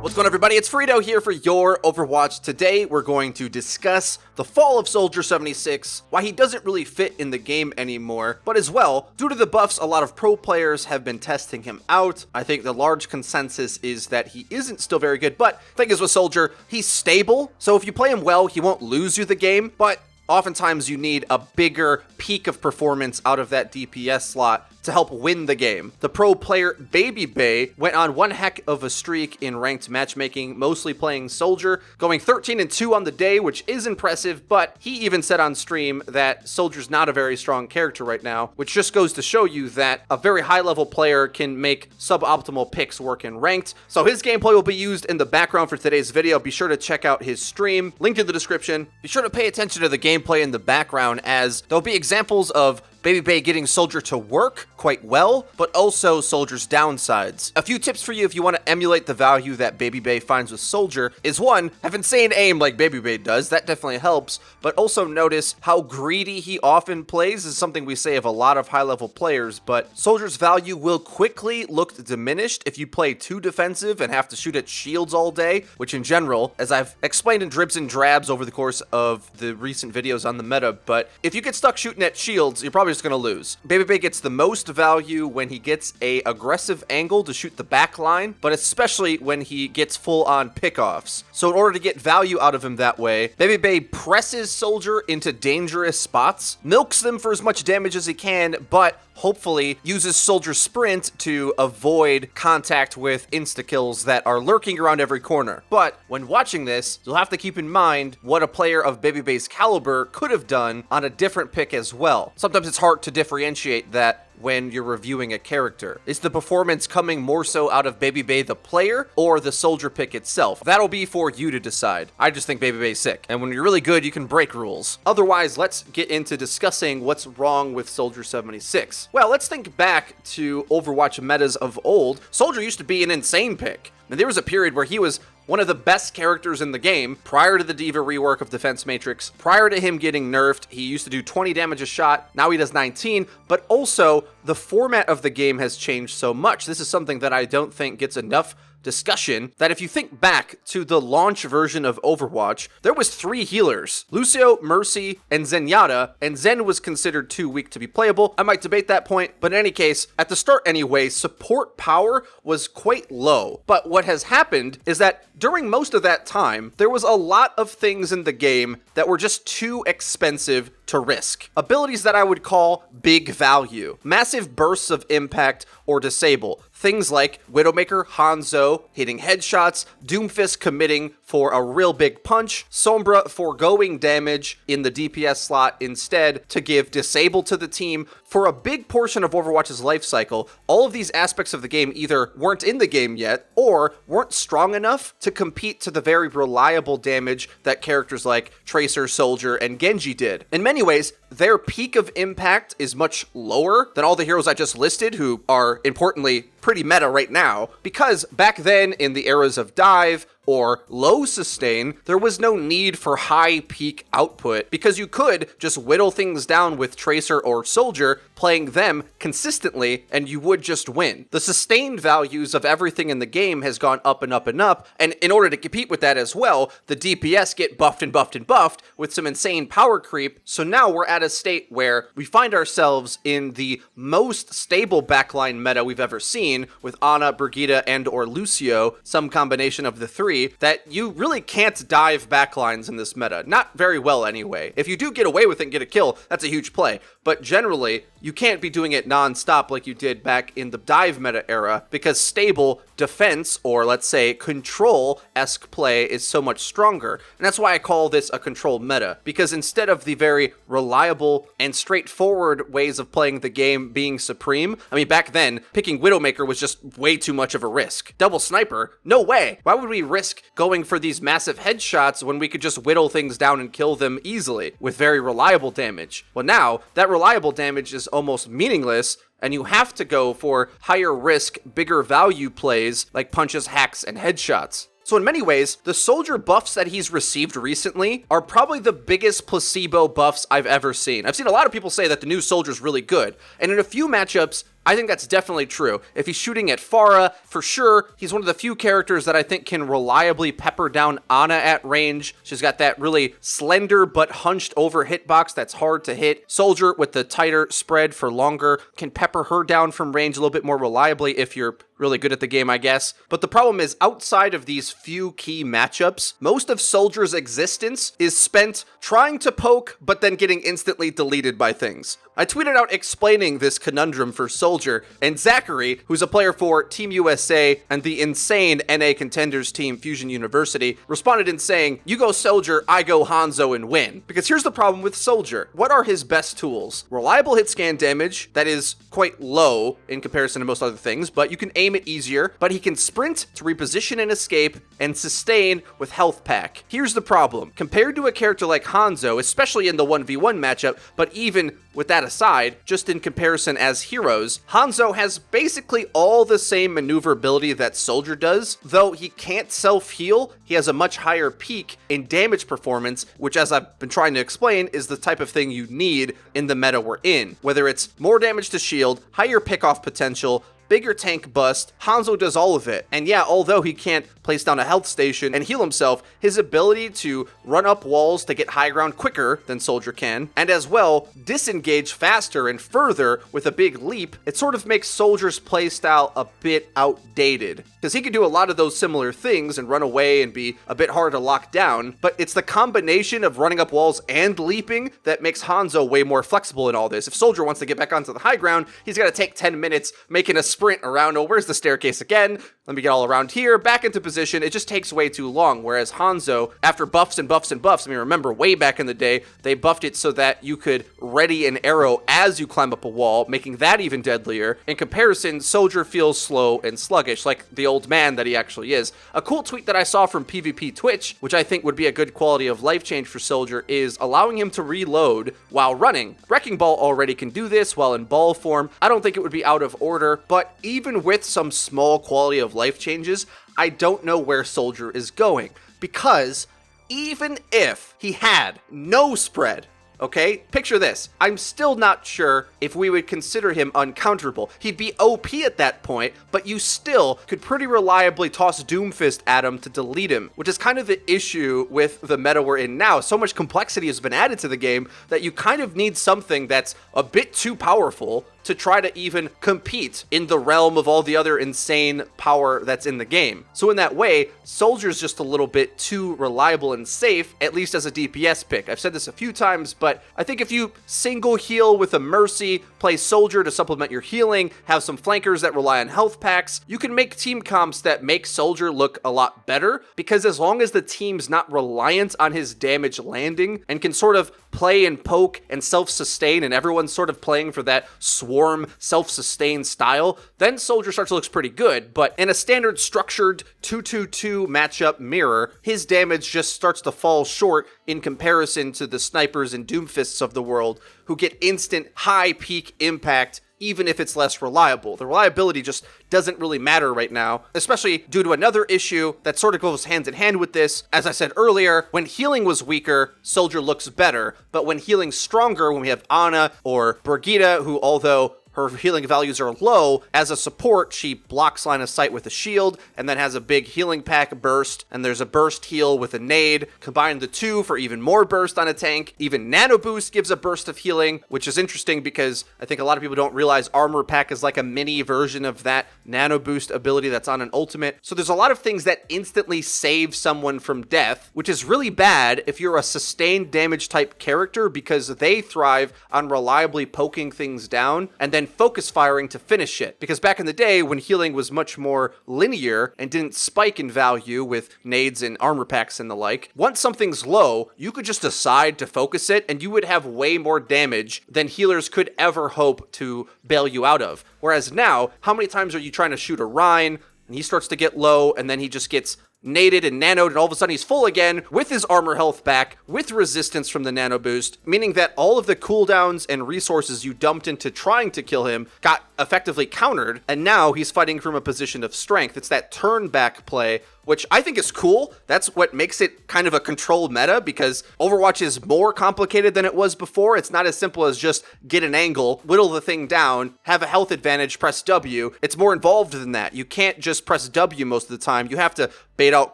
What's going on, everybody? It's Frito here for your Overwatch. Today, we're going to discuss the fall of Soldier 76, why he doesn't really fit in the game anymore, but as well, due to the buffs, a lot of pro players have been testing him out. I think the large consensus is that he isn't still very good, but the thing is with Soldier, he's stable, so if you play him well, he won't lose you the game, but oftentimes you need a bigger peak of performance out of that DPS slot to help win the game. The pro player Babybay went on one heck of a streak in ranked matchmaking, mostly playing Soldier, going 13-2 on the day, which is impressive, but he even said on stream that Soldier's not a very strong character right now, which just goes to show you that a very high-level player can make suboptimal picks work in ranked. So his gameplay will be used in the background for today's video. Be sure to check out his stream, link in the description. Be sure to pay attention to the gameplay in the background, as there'll be examples of Babybay getting Soldier to work quite well, but also Soldier's downsides. A few tips for you if you want to emulate the value that Babybay finds with Soldier is, one, have insane aim like Babybay does, that definitely helps, but also notice how greedy he often plays is something we say of a lot of high-level players, but Soldier's value will quickly look diminished if you play too defensive and have to shoot at shields all day, which in general, as I've explained in dribs and drabs over the course of the recent videos on the meta, but if you get stuck shooting at shields, you're probably just going to lose. Babybay gets the most value when he gets a aggressive angle to shoot the back line, but especially when he gets full-on pickoffs. So in order to get value out of him that way, Babybay presses Soldier into dangerous spots, milks them for as much damage as he can, but hopefully uses Soldier's sprint to avoid contact with insta-kills that are lurking around every corner. But when watching this, you'll have to keep in mind what a player of Babybay's caliber could have done on a different pick as well. Sometimes it's hard to differentiate that when you're reviewing a character. Is the performance coming more so out of Babybay the player or the Soldier pick itself? That'll be for you to decide. I just think Babybay's sick, and when you're really good, you can break rules. Otherwise, let's get into discussing what's wrong with Soldier 76. Well, let's think back to Overwatch metas of old. Soldier used to be an insane pick. And there was a period where he was one of the best characters in the game prior to the D.Va rework of Defense Matrix. Prior to him getting nerfed, he used to do 20 damage a shot. Now he does 19, but also the format of the game has changed so much. This is something that I don't think gets enough discussion, that if you think back to the launch version of Overwatch, there was 3 healers: Lucio, Mercy, and Zenyatta, and Zen was considered too weak to be playable. I might debate that point, but in any case, at the start anyway, support power was quite low. But what has happened is that during most of that time, there was a lot of things in the game that were just too expensive to risk. Abilities that I would call big value, massive bursts of impact or disable. Things like Widowmaker, Hanzo hitting headshots, Doomfist committing for a real big punch, Sombra foregoing damage in the DPS slot instead to give disable to the team. For a big portion of Overwatch's life cycle, all of these aspects of the game either weren't in the game yet or weren't strong enough to compete to the very reliable damage that characters like Tracer, Soldier, and Genji did. In many ways, their peak of impact is much lower than all the heroes I just listed, who are importantly pretty meta right now, because back then in the eras of dive or low sustain, there was no need for high peak output because you could just whittle things down with Tracer or Soldier, playing them consistently, and you would just win. The sustained values of everything in the game has gone up and up and up, and in order to compete with that as well, the DPS get buffed and buffed and buffed with some insane power creep, so now we're at a state where we find ourselves in the most stable backline meta we've ever seen, with Ana, Brigitte, and or Lucio, some combination of the 3, that you really can't dive backlines in this meta. Not very well anyway. If you do get away with it and get a kill, that's a huge play. But generally, you can't be doing it non-stop like you did back in the dive meta era, because stable defense, or let's say control-esque play, is so much stronger. And that's why I call this a control meta, because instead of the very reliable and straightforward ways of playing the game being supreme, I mean, back then, picking Widowmaker was just way too much of a risk. Double Sniper? No way! Why would we risk going for these massive headshots when we could just whittle things down and kill them easily with very reliable damage? Well, now, that reliable damage is almost meaningless, and you have to go for higher risk, bigger value plays like punches, hacks, and headshots. So in many ways, the Soldier buffs that he's received recently are probably the biggest placebo buffs I've ever seen. I've seen a lot of people say that the new Soldier's really good, and in a few matchups, I think that's definitely true. If he's shooting at Pharah, for sure, he's one of the few characters that I think can reliably pepper down Ana at range. She's got that really slender but hunched over hitbox that's hard to hit. Soldier with the tighter spread for longer can pepper her down from range a little bit more reliably if you're really good at the game, I guess. But the problem is, outside of these few key matchups, most of Soldier's existence is spent trying to poke, but then getting instantly deleted by things. I tweeted out explaining this conundrum for Soldier, and Zachary, who's a player for Team USA and the insane NA contenders team Fusion University, responded in saying, "You go Soldier, I go Hanzo and win." Because here's the problem with Soldier. What are his best tools? Reliable hit scan damage that is quite low in comparison to most other things, but you can aim it easier, but he can sprint to reposition and escape, and sustain with health pack. Here's the problem. Compared to a character like Hanzo, especially in the 1v1 matchup, but even with that aside, just in comparison as heroes, Hanzo has basically all the same maneuverability that Soldier does, though he can't self-heal. He has a much higher peak in damage performance, which, as I've been trying to explain, is the type of thing you need in the meta we're in. Whether it's more damage to shield, higher pick-off potential, bigger tank bust, Hanzo does all of it. And yeah, although he can't place down a health station and heal himself, his ability to run up walls to get high ground quicker than Soldier can, and as well, disengage faster and further with a big leap, it sort of makes Soldier's playstyle a bit outdated. Because he can do a lot of those similar things and run away and be a bit hard to lock down, but it's the combination of running up walls and leaping that makes Hanzo way more flexible in all this. If Soldier wants to get back onto the high ground, he's got to take 10 minutes making a sprint around, oh, where's the staircase again? Let me get all around here, back into position. It just takes way too long. Whereas Hanzo, after buffs and buffs and buffs, I mean, remember way back in the day, they buffed it so that you could ready an arrow as you climb up a wall, making that even deadlier. In comparison, Soldier feels slow and sluggish, like the old man that he actually is. A cool tweet that I saw from PvP Twitch, which I think would be a good quality of life change for Soldier, is allowing him to reload while running. Wrecking Ball already can do this while in ball form. I don't think it would be out of order, but even with some small quality of life changes, I don't know where Soldier is going, because even if he had no spread, okay, picture this, I'm still not sure if we would consider him uncounterable. He'd be OP at that point, but you still could pretty reliably toss Doomfist at him to delete him, which is kind of the issue with the meta we're in now. So much complexity has been added to the game that you kind of need something that's a bit too powerful to try to even compete in the realm of all the other insane power that's in the game. So in that way, Soldier's just a little bit too reliable and safe, at least as a DPS pick. I've said this a few times, but I think if you single heal with a Mercy, play Soldier to supplement your healing, have some flankers that rely on health packs, you can make team comps that make Soldier look a lot better, because as long as the team's not reliant on his damage landing and can sort of play and poke and self-sustain, and everyone's sort of playing for that swarm self-sustain style, then Soldier starts to look pretty good. But in a standard structured 2-2-2 matchup mirror, his damage just starts to fall short in comparison to the snipers and Doomfists of the world, who get instant high peak impact even if it's less reliable. The reliability just doesn't really matter right now, especially due to another issue that sort of goes hand in hand with this. As I said earlier, when healing was weaker, Soldier looks better, but when healing's stronger, when we have Ana or Brigitte, who, although her healing values are low, as a support, she blocks line of sight with a shield, and then has a big healing pack burst, and there's a burst heal with a nade. Combine the two for even more burst on a tank. Even nano boost gives a burst of healing, which is interesting because I think a lot of people don't realize armor pack is like a mini version of that nano boost ability that's on an ultimate. So there's a lot of things that instantly save someone from death, which is really bad if you're a sustained damage type character, because they thrive on reliably poking things down and then focus firing to finish it. Because back in the day, when healing was much more linear and didn't spike in value with nades and armor packs and the like, once something's low, you could just decide to focus it and you would have way more damage than healers could ever hope to bail you out of. Whereas now, how many times are you trying to shoot a Rhine and he starts to get low and then he just gets naded and nanoed, and all of a sudden he's full again with his armor health back, with resistance from the nano boost, meaning that all of the cooldowns and resources you dumped into trying to kill him got effectively countered, and now he's fighting from a position of strength. It's that turn back play which I think is cool. That's what makes it kind of a controlled meta, because Overwatch is more complicated than it was before. It's not as simple as just get an angle, whittle the thing down, have a health advantage, press W. It's more involved than that. You can't just press W most of the time. You have to bait out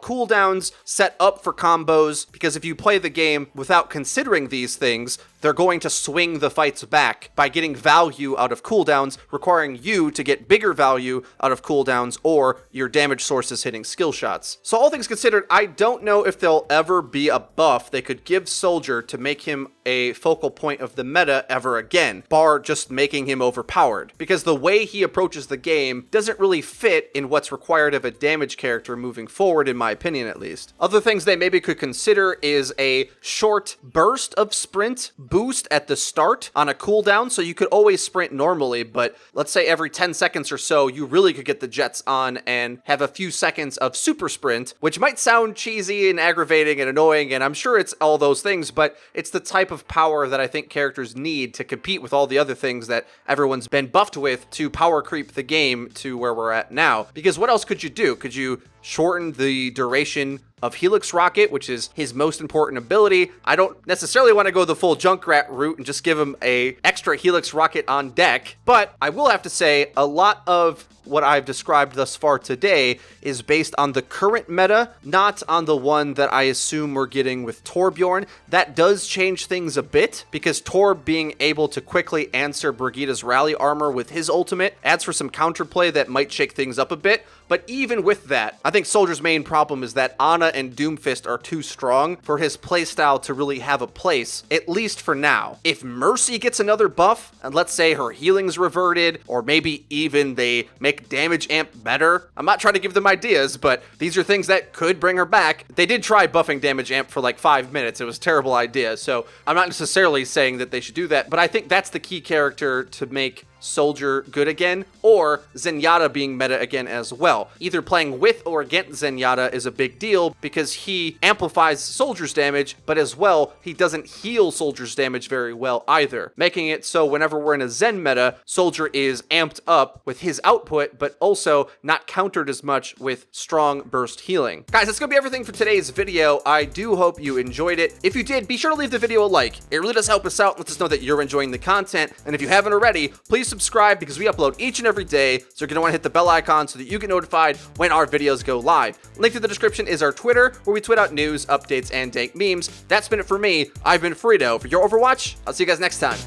cooldowns, set up for combos, because if you play the game without considering these things, they're going to swing the fights back by getting value out of cooldowns, requiring you to get bigger value out of cooldowns or your damage sources hitting skill shots. So all things considered, I don't know if there'll ever be a buff they could give Soldier to make him a focal point of the meta ever again, bar just making him overpowered, because the way he approaches the game doesn't really fit in what's required of a damage character moving forward, in my opinion at least. Other things they maybe could consider is a short burst of sprint boost at the start on a cooldown, so you could always sprint normally, but let's say every 10 seconds or so, you really could get the jets on and have a few seconds of super sprint, which might sound cheesy and aggravating and annoying, and I'm sure it's all those things, but it's the type of power that I think characters need to compete with all the other things that everyone's been buffed with to power creep the game to where we're at now. Because what else could you do? Could you shorten the duration of Helix Rocket, which is his most important ability? I don't necessarily want to go the full Junkrat route and just give him a extra Helix Rocket on deck, but I will have to say a lot of what I've described thus far today is based on the current meta, not on the one that I assume we're getting with Torbjorn. That does change things a bit, because Torb being able to quickly answer Brigida's rally armor with his ultimate adds for some counterplay that might shake things up a bit. But even with that, I think Soldier's main problem is that Ana and Doomfist are too strong for his playstyle to really have a place, at least for now. If Mercy gets another buff, and let's say her healing's reverted, or maybe even they make damage amp better, I'm not trying to give them ideas, but these are things that could bring her back. They did try buffing damage amp for like 5 minutes. It was a terrible idea, so I'm not necessarily saying that they should do that, but I think that's the key character to make Soldier good again, or Zenyatta being meta again as well. Either playing with or against Zenyatta is a big deal, because he amplifies Soldier's damage, but as well, he doesn't heal Soldier's damage very well either, making it so whenever we're in a Zen meta, Soldier is amped up with his output, but also not countered as much with strong burst healing. Guys, that's gonna be everything for today's video. I do hope you enjoyed it. If you did, be sure to leave the video a like. It really does help us out and lets us know that you're enjoying the content, and if you haven't already, please subscribe, because we upload each and every day, so you're going to want to hit the bell icon so that you get notified when our videos go live. Link to the description is our Twitter, where we tweet out news, updates, and dank memes. That's been it for me. I've been Frito. For your Overwatch, I'll see you guys next time.